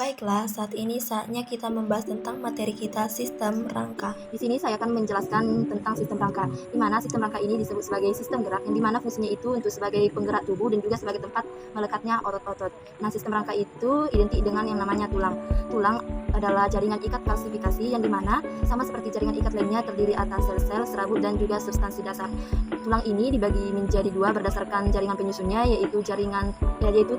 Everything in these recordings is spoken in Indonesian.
Baiklah, saat ini saatnya kita membahas tentang materi kita, sistem rangka. Di sini saya akan menjelaskan tentang sistem rangka, di mana sistem rangka ini disebut sebagai sistem gerak, yang dimana fungsinya itu untuk sebagai penggerak tubuh dan juga sebagai tempat melekatnya otot-otot. Nah, sistem rangka itu identik dengan yang namanya tulang. Tulang adalah jaringan ikat kalsifikasi yang dimana sama seperti jaringan ikat lainnya terdiri atas sel-sel, serabut, dan juga substansi dasar. Tulang ini dibagi menjadi dua berdasarkan jaringan penyusunnya, yaitu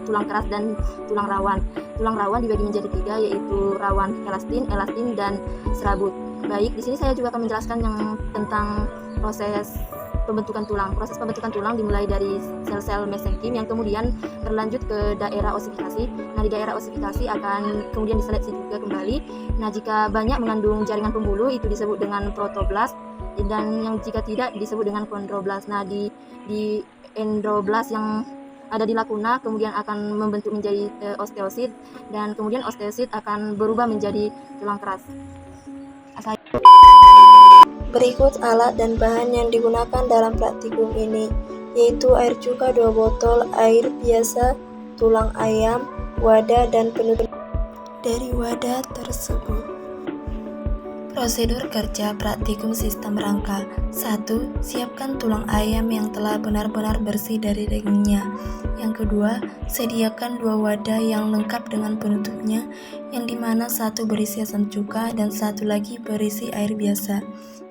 tulang keras dan tulang rawan. Tulang rawan dibagi menjadi tiga, yaitu rawan elastin, dan serabut. Baik, di sini saya juga akan menjelaskan yang tentang proses pembentukan tulang. Proses pembentukan tulang dimulai dari sel-sel mesenkim yang kemudian berlanjut ke daerah osifikasi. Nah, di daerah osifikasi akan kemudian diseleksi juga kembali. Nah, jika banyak mengandung jaringan pembuluh itu disebut dengan protoblast, dan yang jika tidak disebut dengan kondroblast. Nah, di endroblast yang ada di lakuna kemudian akan membentuk menjadi osteosit, dan kemudian osteosit akan berubah menjadi tulang keras. Berikut alat dan bahan yang digunakan dalam praktikum ini, yaitu air cuka 2 botol, air biasa, tulang ayam, wadah, dan penutup dari wadah tersebut. Prosedur kerja praktikum sistem rangka. 1. Siapkan tulang ayam yang telah benar-benar bersih dari dagingnya. Yang kedua, sediakan 2 wadah yang lengkap dengan penutupnya, yang dimana satu berisi asam cuka dan satu lagi berisi air biasa.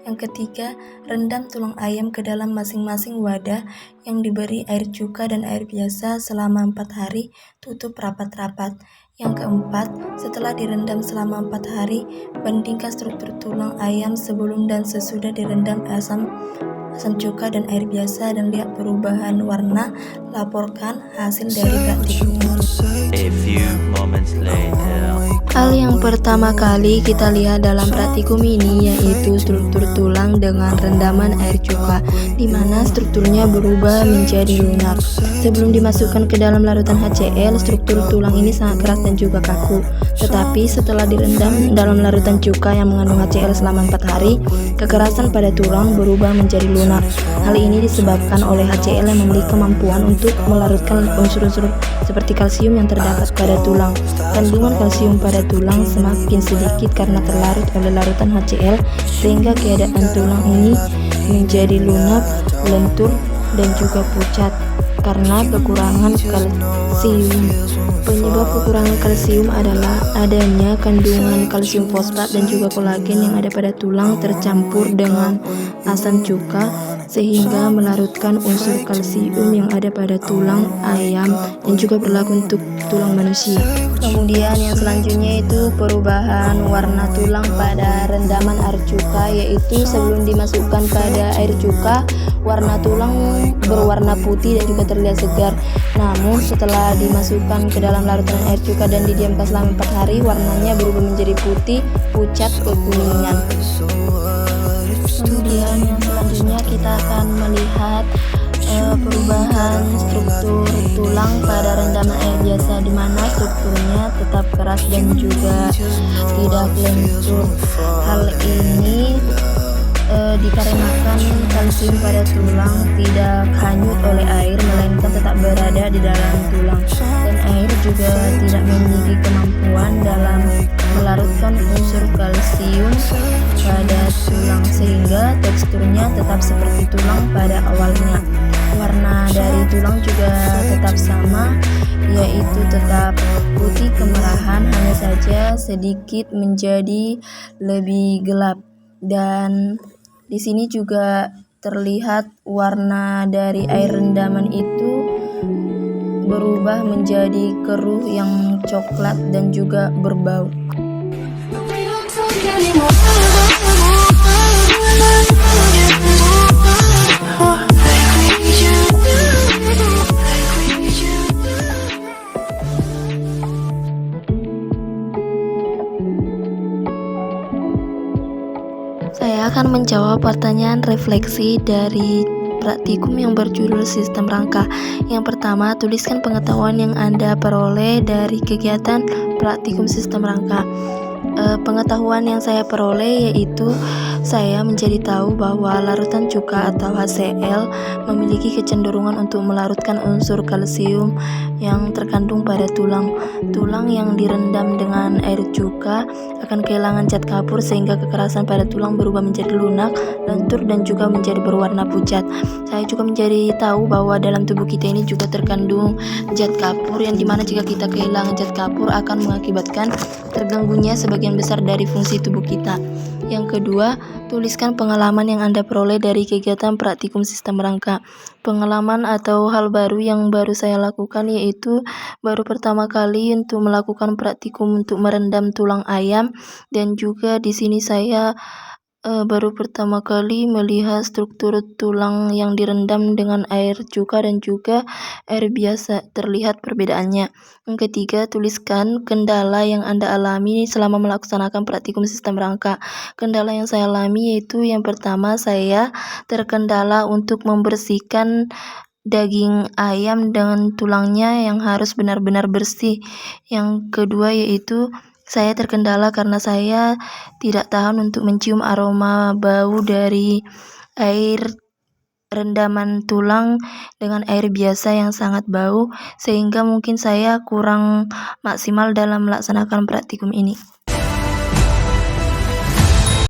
Yang ketiga, rendam tulang ayam ke dalam masing-masing wadah yang diberi air cuka dan air biasa selama 4 hari, tutup rapat-rapat. Yang keempat, setelah direndam selama 4 hari, bandingkan struktur tulang ayam sebelum dan sesudah direndam asam cuka dan air biasa dan lihat perubahan warna. Laporkan hasil dari praktikum. A few moments later. Hal yang pertama kali kita lihat dalam praktikum ini yaitu struktur tulang dengan rendaman air cuka, di mana strukturnya berubah menjadi lunak. Sebelum dimasukkan ke dalam larutan HCl, struktur tulang ini sangat keras dan juga kaku. Tetapi setelah direndam dalam larutan cuka yang mengandung HCl selama 4 hari, kekerasan pada tulang berubah menjadi lunak. Hal ini disebabkan oleh HCl yang memiliki kemampuan untuk melarutkan unsur-unsur seperti kalsium yang terdapat pada tulang. Kandungan kalsium pada tulang semakin sedikit karena terlarut oleh larutan HCl, sehingga keadaan tulang ini menjadi lunak, lentur, dan juga pucat karena kekurangan kalsium. Penyebab kekurangan kalsium adalah adanya kandungan kalsium fosfat dan juga kolagen yang ada pada tulang tercampur dengan asam cuka, sehingga melarutkan unsur kalsium yang ada pada tulang ayam, dan juga berlaku untuk tulang manusia. Kemudian yang selanjutnya itu perubahan warna tulang pada rendaman air cuka, yaitu sebelum dimasukkan pada air cuka, warna tulang berwarna putih dan juga terlihat segar. Namun setelah dimasukkan ke dalam larutan air cuka dan didiamkan selama 4 hari, warnanya berubah menjadi putih, pucat, kekuningan. Kemudian yang selanjutnya kita akan melihat perubahan struktur tulang pada rendaman air biasa, di mana strukturnya tetap keras dan juga tidak lentur. Hal ini dikarenakan kalsium pada tulang tidak hanyut oleh air, melainkan tetap berada di dalam tulang, dan air juga tidak memiliki kemampuan dalam melarutkan unsur kalsium pada tulang, sehingga teksturnya tetap seperti tulang pada awalnya. Warna dari tulang juga tetap sama, yaitu tetap putih kemerahan, hanya saja sedikit menjadi lebih gelap. Dan di sini juga terlihat warna dari air rendaman itu berubah menjadi keruh yang coklat dan juga berbau. Saya akan menjawab pertanyaan refleksi dari praktikum yang berjudul sistem rangka. Yang pertama, tuliskan pengetahuan yang Anda peroleh dari kegiatan praktikum sistem rangka. Pengetahuan yang saya peroleh yaitu saya menjadi tahu bahwa larutan cuka atau HCl memiliki kecenderungan untuk melarutkan unsur kalsium yang terkandung pada tulang. Tulang yang direndam dengan air cuka akan kehilangan zat kapur sehingga kekerasan pada tulang berubah menjadi lunak, lentur, dan juga menjadi berwarna pucat. Saya juga menjadi tahu bahwa dalam tubuh kita ini juga terkandung zat kapur yang dimana jika kita kehilangan zat kapur akan mengakibatkan terganggunya sebagian besar dari fungsi tubuh kita. Yang kedua, tuliskan pengalaman yang Anda peroleh dari kegiatan praktikum sistem rangka. Pengalaman atau hal baru yang baru saya lakukan yaitu baru pertama kali untuk melakukan praktikum untuk merendam tulang ayam, dan juga di sini saya baru pertama kali melihat struktur tulang yang direndam dengan air cuka dan juga air biasa, terlihat perbedaannya. Yang ketiga, tuliskan kendala yang Anda alami selama melaksanakan praktikum sistem rangka. Kendala yang saya alami yaitu yang pertama, saya terkendala untuk membersihkan daging ayam dengan tulangnya yang harus benar-benar bersih. Yang kedua yaitu saya terkendala karena saya tidak tahan untuk mencium aroma bau dari air rendaman tulang dengan air biasa yang sangat bau, sehingga mungkin saya kurang maksimal dalam melaksanakan praktikum ini.